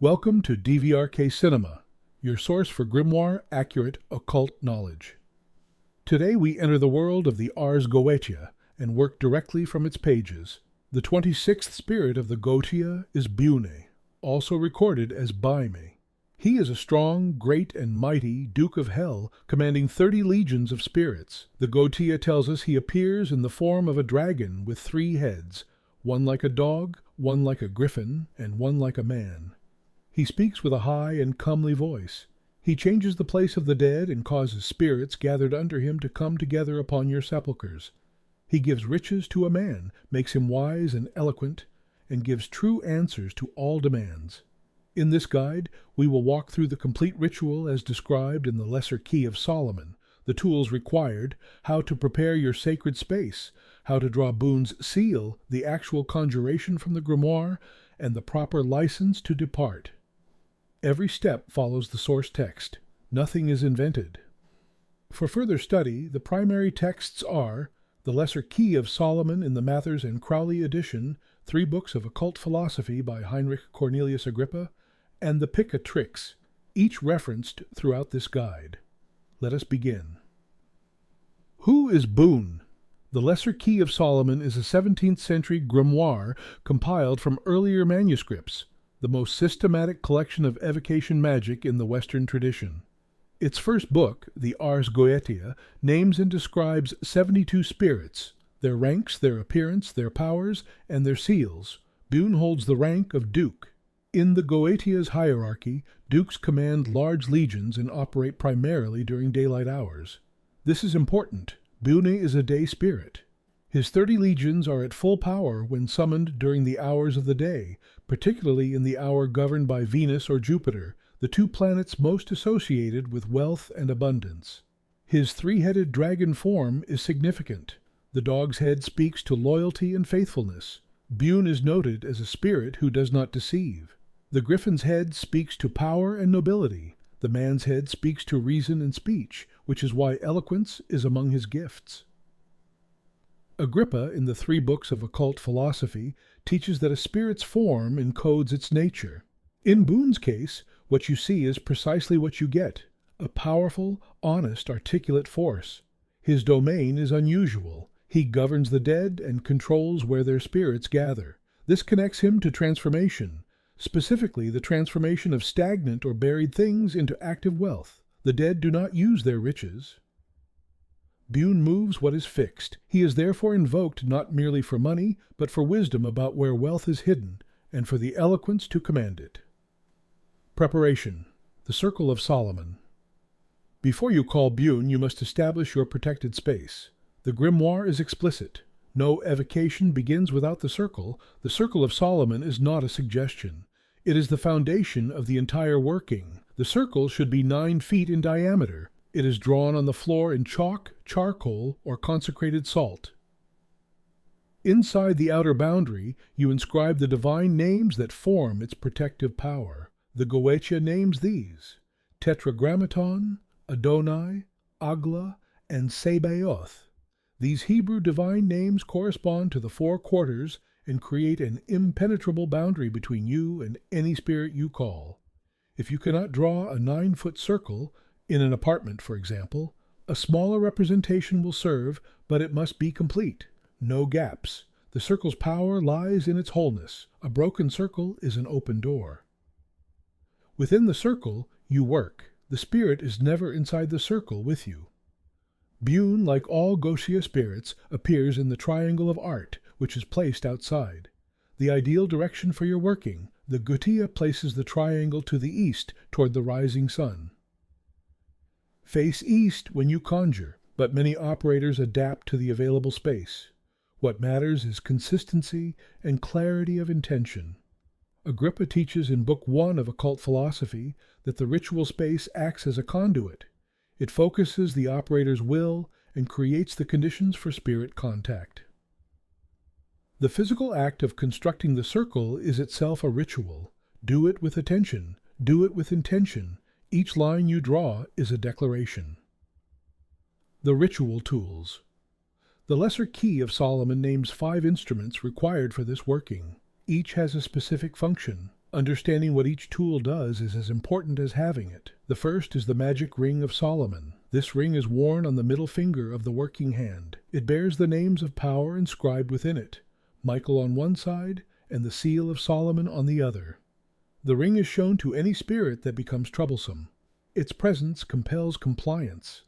Welcome to DVRK Cinema, your source for grimoire-accurate occult knowledge. Today we enter the world of the Ars Goetia and work directly from its pages. The 26th spirit of the Goetia is Bune, also recorded as Bime. He is a strong, great, and mighty Duke of Hell, commanding 30 legions of spirits. The Goetia tells us he appears in the form of a dragon with 3 heads, one like a dog, one like a griffin, and one like a man. He speaks with a high and comely voice. He changes the place of the dead and causes spirits gathered under him to come together upon your sepulchres. He gives riches to a man, makes him wise and eloquent, and gives true answers to all demands. In this guide, we will walk through the complete ritual as described in the Lesser Key of Solomon, the tools required, how to prepare your sacred space, how to draw Bune's seal, the actual conjuration from the grimoire, and the proper license to depart. Every step follows the source text. Nothing is invented. For further study, the primary texts are the Lesser Key of Solomon in the Mathers and Crowley edition, 3 books of occult philosophy by Heinrich Cornelius Agrippa, and the Picatrix, each referenced throughout this guide. Let us begin. Who is Bune? The Lesser Key of Solomon is a 17th century grimoire compiled from earlier manuscripts, the most systematic collection of evocation magic in the Western tradition. Its first book, the Ars Goetia, names and describes 72 spirits, their ranks, their appearance, their powers, and their seals. Bune holds the rank of Duke. In the Goetia's hierarchy, dukes command large legions and operate primarily during daylight hours. This is important. Bune is a day spirit. His 30 legions are at full power when summoned during the hours of the day, particularly in the hour governed by Venus or Jupiter, the 2 planets most associated with wealth and abundance. His 3-headed dragon form is significant. The dog's head speaks to loyalty and faithfulness. Bune is noted as a spirit who does not deceive. The griffin's head speaks to power and nobility. The man's head speaks to reason and speech, which is why eloquence is among his gifts. Agrippa, in the 3 books of occult philosophy, teaches that a spirit's form encodes its nature. In Bune's case, what you see is precisely what you get, a powerful, honest, articulate force. His domain is unusual. He governs the dead and controls where their spirits gather. This connects him to transformation, specifically the transformation of stagnant or buried things into active wealth. The dead do not use their riches. Bune moves what is fixed. He is therefore invoked not merely for money, but for wisdom about where wealth is hidden, and for the eloquence to command it. Preparation. The Circle of Solomon. Before you call Bune, you must establish your protected space. The grimoire is explicit. No evocation begins without the circle. The Circle of Solomon is not a suggestion. It is the foundation of the entire working. The circle should be 9 feet in diameter. It is drawn on the floor in chalk, charcoal, or consecrated salt. Inside the outer boundary, you inscribe the divine names that form its protective power. The Goetia names these: Tetragrammaton, Adonai, Agla, and Sebaoth. These Hebrew divine names correspond to the 4 quarters and create an impenetrable boundary between you and any spirit you call. If you cannot draw a 9-foot circle, in an apartment for example, a smaller representation will serve, but it must be complete. No gaps. The circle's power lies in its wholeness. A broken circle is an open door. Within the circle, you work. The spirit is never inside the circle with you. Bune, like all Goetia spirits, appears in the triangle of art, which is placed outside. The ideal direction for your working, the Goetia places the triangle to the east toward the rising sun. Face east when you conjure, but many operators adapt to the available space. What matters is consistency and clarity of intention. Agrippa teaches in Book 1 of Occult Philosophy that the ritual space acts as a conduit. It focuses the operator's will and creates the conditions for spirit contact. The physical act of constructing the circle is itself a ritual. Do it with attention. Do it with intention. Each line you draw is a declaration. The ritual tools. The Lesser Key of Solomon names 5 instruments required for this working. Each has a specific function. Understanding what each tool does is as important as having it. The first is the magic ring of Solomon. This ring is worn on the middle finger of the working hand. It bears the names of power inscribed within it, Michael on one side and the seal of Solomon on the other. The ring is shown to any spirit that becomes troublesome. Its presence compels compliance.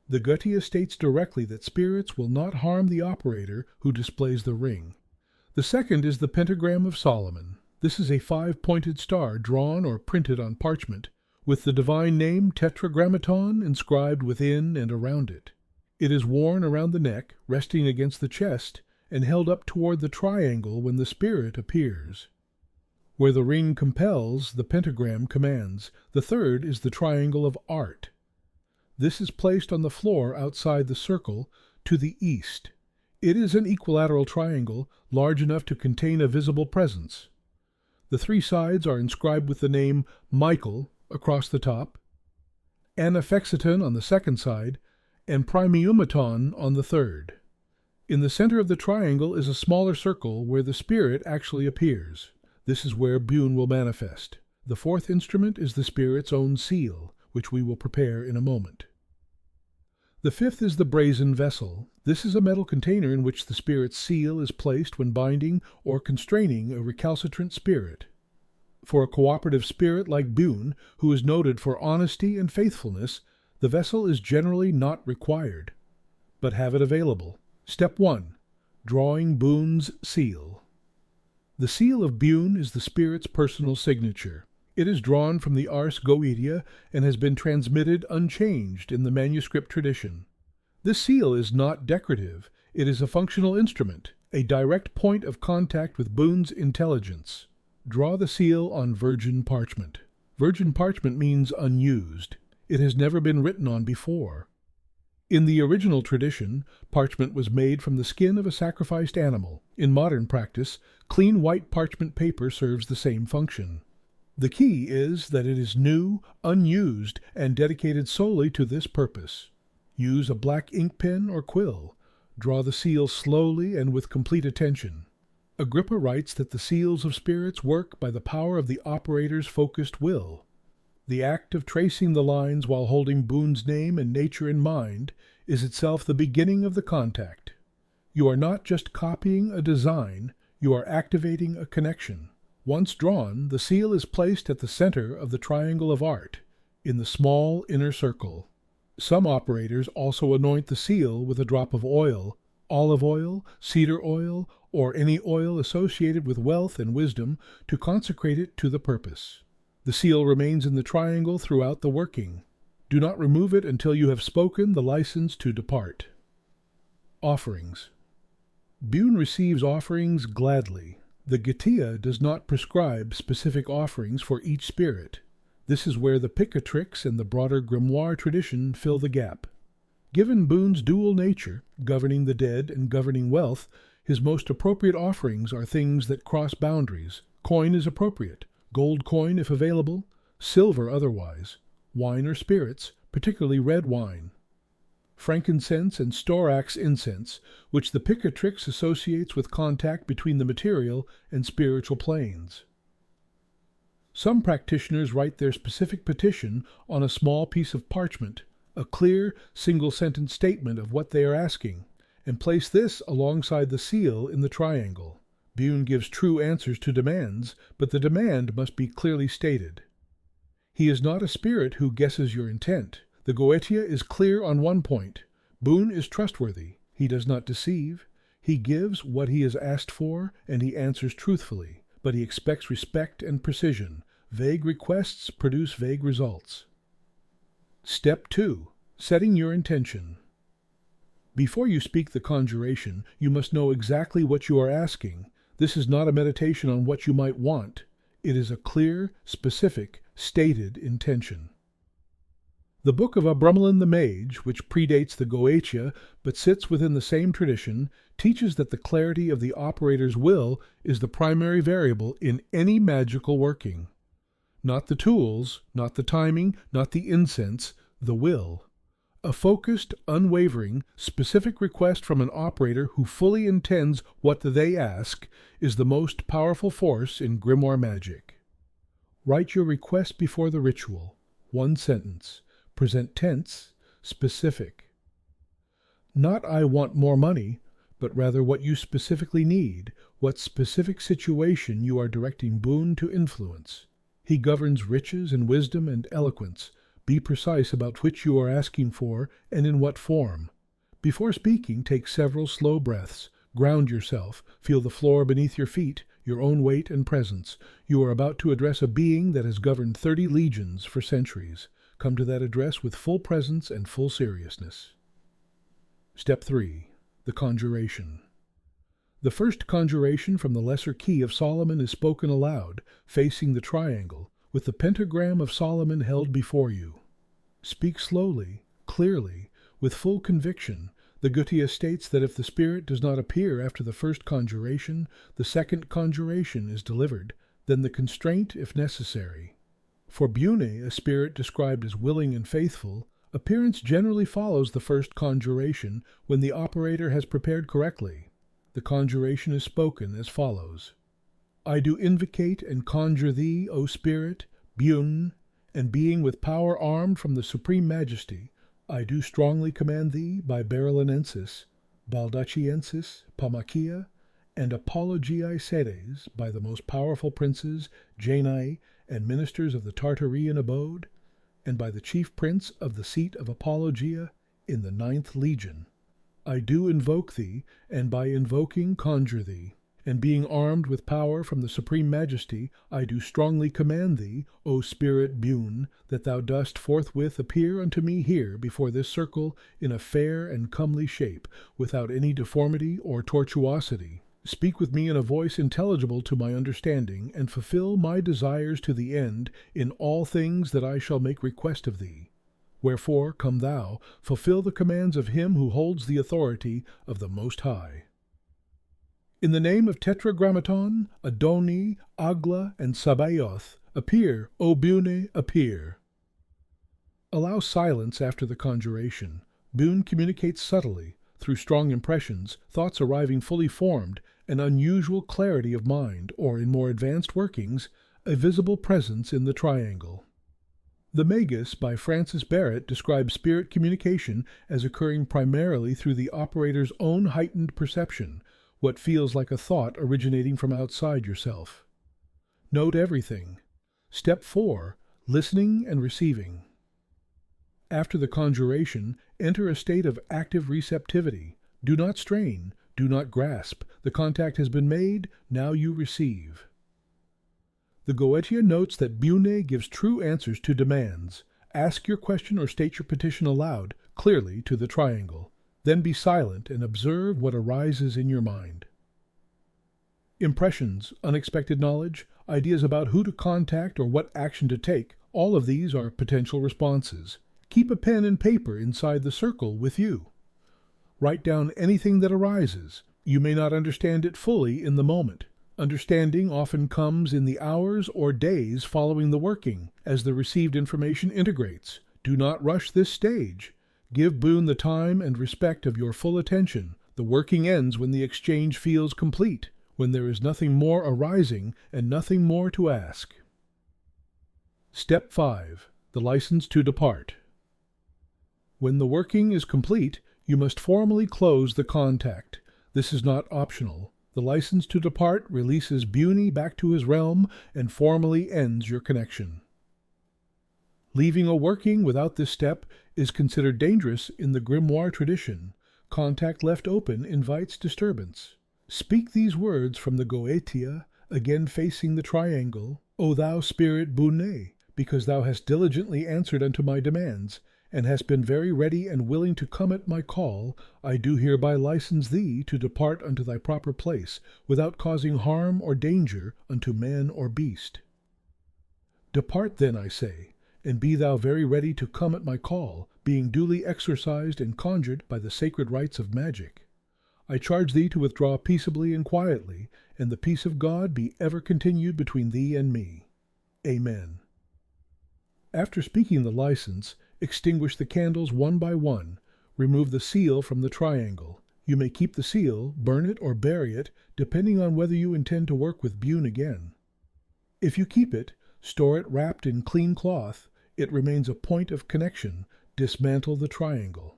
The Goetia states directly that spirits will not harm the operator who displays the ring. The second is the pentagram of Solomon. This is a 5-pointed star drawn or printed on parchment, with the divine name Tetragrammaton inscribed within and around it. It is worn around the neck, resting against the chest, and held up toward the triangle when the spirit appears. Where the ring compels, the pentagram commands. The third is the triangle of art. This is placed on the floor outside the circle, to the east. It is an equilateral triangle, large enough to contain a visible presence. The 3 sides are inscribed with the name Michael across the top, Anaphexiton on the second side, and Primeumaton on the third. In the center of the triangle is a smaller circle where the spirit actually appears. This is where Bune will manifest. The 4th instrument is the spirit's own seal, which we will prepare in a moment. The 5th is the brazen vessel. This is a metal container in which the spirit's seal is placed when binding or constraining a recalcitrant spirit. For a cooperative spirit like Bune, who is noted for honesty and faithfulness, the vessel is generally not required, but have it available. Step 1. Drawing Bune's seal. The seal of Bune is the spirit's personal signature. It is drawn from the Ars Goetia and has been transmitted unchanged in the manuscript tradition. This seal is not decorative. It is a functional instrument, a direct point of contact with Bune's intelligence. Draw the seal on virgin parchment. Virgin parchment means unused. It has never been written on before. In the original tradition, parchment was made from the skin of a sacrificed animal. In modern practice, clean white parchment paper serves the same function. The key is that it is new, unused, and dedicated solely to this purpose. Use a black ink pen or quill. Draw the seal slowly and with complete attention. Agrippa writes that the seals of spirits work by the power of the operator's focused will. The act of tracing the lines while holding Bune's name and nature in mind is itself the beginning of the contact. You are not just copying a design, you are activating a connection. Once drawn, the seal is placed at the center of the triangle of art, in the small inner circle. Some operators also anoint the seal with a drop of oil, olive oil, cedar oil, or any oil associated with wealth and wisdom to consecrate it to the purpose. The seal remains in the triangle throughout the working. Do not remove it until you have spoken the license to depart. Offerings. Bune receives offerings gladly. The Goetia does not prescribe specific offerings for each spirit. This is where the Picatrix and the broader grimoire tradition fill the gap. Given Bune's dual nature, governing the dead and governing wealth, his most appropriate offerings are things that cross boundaries. Coin is appropriate, gold coin if available, silver otherwise, wine or spirits, particularly red wine. Frankincense and storax incense, which the Picatrix associates with contact between the material and spiritual planes. Some practitioners write their specific petition on a small piece of parchment, a clear, single-sentence statement of what they are asking, and place this alongside the seal in the triangle. Bune gives true answers to demands, but the demand must be clearly stated. He is not a spirit who guesses your intent. The Goetia is clear on one point. Bune is trustworthy. He does not deceive. He gives what he is asked for, and he answers truthfully, but he expects respect and precision. Vague requests produce vague results. Step 2. Setting your intention. Before you speak the conjuration, you must know exactly what you are asking. This is not a meditation on what you might want. It is a clear, specific, stated intention. The Book of Abramelin the Mage, which predates the Goetia but sits within the same tradition, teaches that the clarity of the operator's will is the primary variable in any magical working. Not the tools, not the timing, not the incense, the will. A focused, unwavering, specific request from an operator who fully intends what they ask is the most powerful force in grimoire magic. Write your request before the ritual. One sentence. Present tense, specific. Not "I want more money," but rather what you specifically need, what specific situation you are directing Bune to influence. He governs riches and wisdom and eloquence. Be precise about which you are asking for and in what form. Before speaking, take several slow breaths. Ground yourself. Feel the floor beneath your feet, your own weight and presence. You are about to address a being that has governed 30 legions for centuries. Come to that address with full presence and full seriousness. Step 3. The Conjuration. The first conjuration from the lesser key of Solomon is spoken aloud, facing the triangle, with the pentagram of Solomon held before you. Speak slowly, clearly, with full conviction. The Goetia states that if the spirit does not appear after the first conjuration, the second conjuration is delivered, then the constraint if necessary. For Bune, a spirit described as willing and faithful, appearance generally follows the first conjuration when the operator has prepared correctly. The conjuration is spoken as follows. I do invocate and conjure thee, O Spirit, Bune, and being with power armed from the Supreme Majesty, I do strongly command thee by Berlinensis, Baldachiensis, Pamachia, and Apologiae Sedes, by the most powerful princes, Genii, and ministers of the Tartarian abode, and by the chief prince of the seat of Apologia in the 9th Legion. I do invoke thee, and by invoking conjure thee. And being armed with power from the Supreme Majesty, I do strongly command thee, O Spirit Bune, that thou dost forthwith appear unto me here before this circle in a fair and comely shape, without any deformity or tortuosity. Speak with me in a voice intelligible to my understanding, and fulfill my desires to the end in all things that I shall make request of thee. Wherefore, come thou, fulfill the commands of him who holds the authority of the Most High. In the name of Tetragrammaton, Adoni, Agla, and Sabaoth, appear, O Bune, appear. Allow silence after the conjuration. Bune communicates subtly, through strong impressions, thoughts arriving fully formed, an unusual clarity of mind, or, in more advanced workings, a visible presence in the triangle. The Magus by Francis Barrett describes spirit communication as occurring primarily through the operator's own heightened perception, what feels like a thought originating from outside yourself. Note everything. Step 4. Listening and receiving. After the conjuration, enter a state of active receptivity. Do not strain. Do not grasp. The contact has been made. Now you receive. The Goetia notes that Bune gives true answers to demands. Ask your question or state your petition aloud, clearly to the triangle. Then be silent and observe what arises in your mind. Impressions, unexpected knowledge, ideas about who to contact or what action to take, all of these are potential responses. Keep a pen and paper inside the circle with you. Write down anything that arises. You may not understand it fully in the moment. Understanding often comes in the hours or days following the working, as the received information integrates. Do not rush this stage. Give Bune the time and respect of your full attention. The working ends when the exchange feels complete, when there is nothing more arising and nothing more to ask. Step 5. The license to depart. When the working is complete, you must formally close the contact. This is not optional. The license to depart releases Bune back to his realm and formally ends your connection. Leaving a working without this step is considered dangerous in the grimoire tradition. Contact left open invites disturbance. Speak these words from the Goetia, again facing the triangle, O thou spirit Bune, because thou hast diligently answered unto my demands, and hast been very ready and willing to come at my call, I do hereby license thee to depart unto thy proper place, without causing harm or danger unto man or beast. Depart then, I say, and be thou very ready to come at my call, being duly exorcised and conjured by the sacred rites of magic. I charge thee to withdraw peaceably and quietly, and the peace of God be ever continued between thee and me. Amen. After speaking the license, extinguish the candles one by one. Remove the seal from the triangle. You may keep the seal, burn it, or bury it, depending on whether you intend to work with Bune again. If you keep it, Store it wrapped in clean cloth. It remains a point of connection. Dismantle the triangle.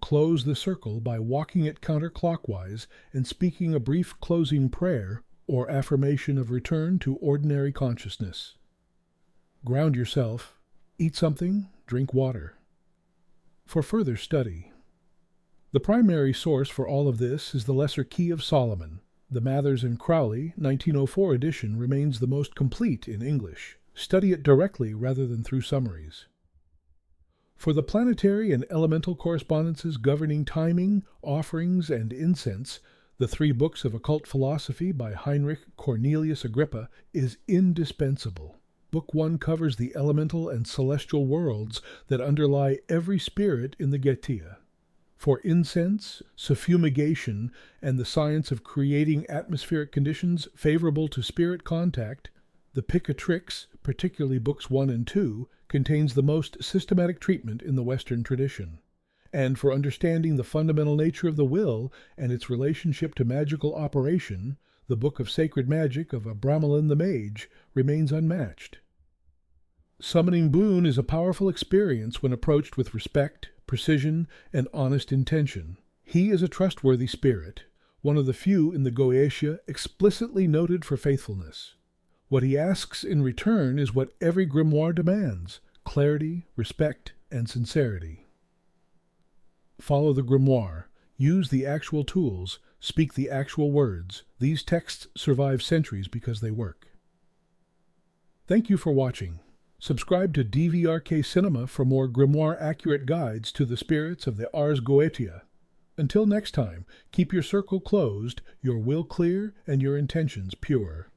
Close the circle by walking it counterclockwise and speaking a brief closing prayer or affirmation of return to ordinary consciousness. Ground yourself. Eat something. Drink water. For further study. The primary source for all of this is the Lesser Key of Solomon. The Mathers and Crowley 1904 edition remains the most complete in English. Study it directly rather than through summaries. For the planetary and elemental correspondences governing timing, offerings, and incense, the 3 books of occult philosophy by Heinrich Cornelius Agrippa is indispensable. Book 1 covers the elemental and celestial worlds that underlie every spirit in the Goetia. For incense, suffumigation, and the science of creating atmospheric conditions favorable to spirit contact, the Picatrix, particularly books 1 and 2, contains the most systematic treatment in the Western tradition. And for understanding the fundamental nature of the will and its relationship to magical operation, the Book of Sacred Magic of Abramelin the Mage remains unmatched. Summoning Bune is a powerful experience when approached with respect, precision, and honest intention. He is a trustworthy spirit, one of the few in the Goetia explicitly noted for faithfulness. What he asks in return is what every grimoire demands: clarity, respect, and sincerity. Follow the grimoire. Use the actual tools. Speak the actual words. These texts survive centuries because they work. Thank you for watching. Subscribe to DVRK Cinema for more grimoire-accurate guides to the spirits of the Ars Goetia. Until next time, keep your circle closed, your will clear, and your intentions pure.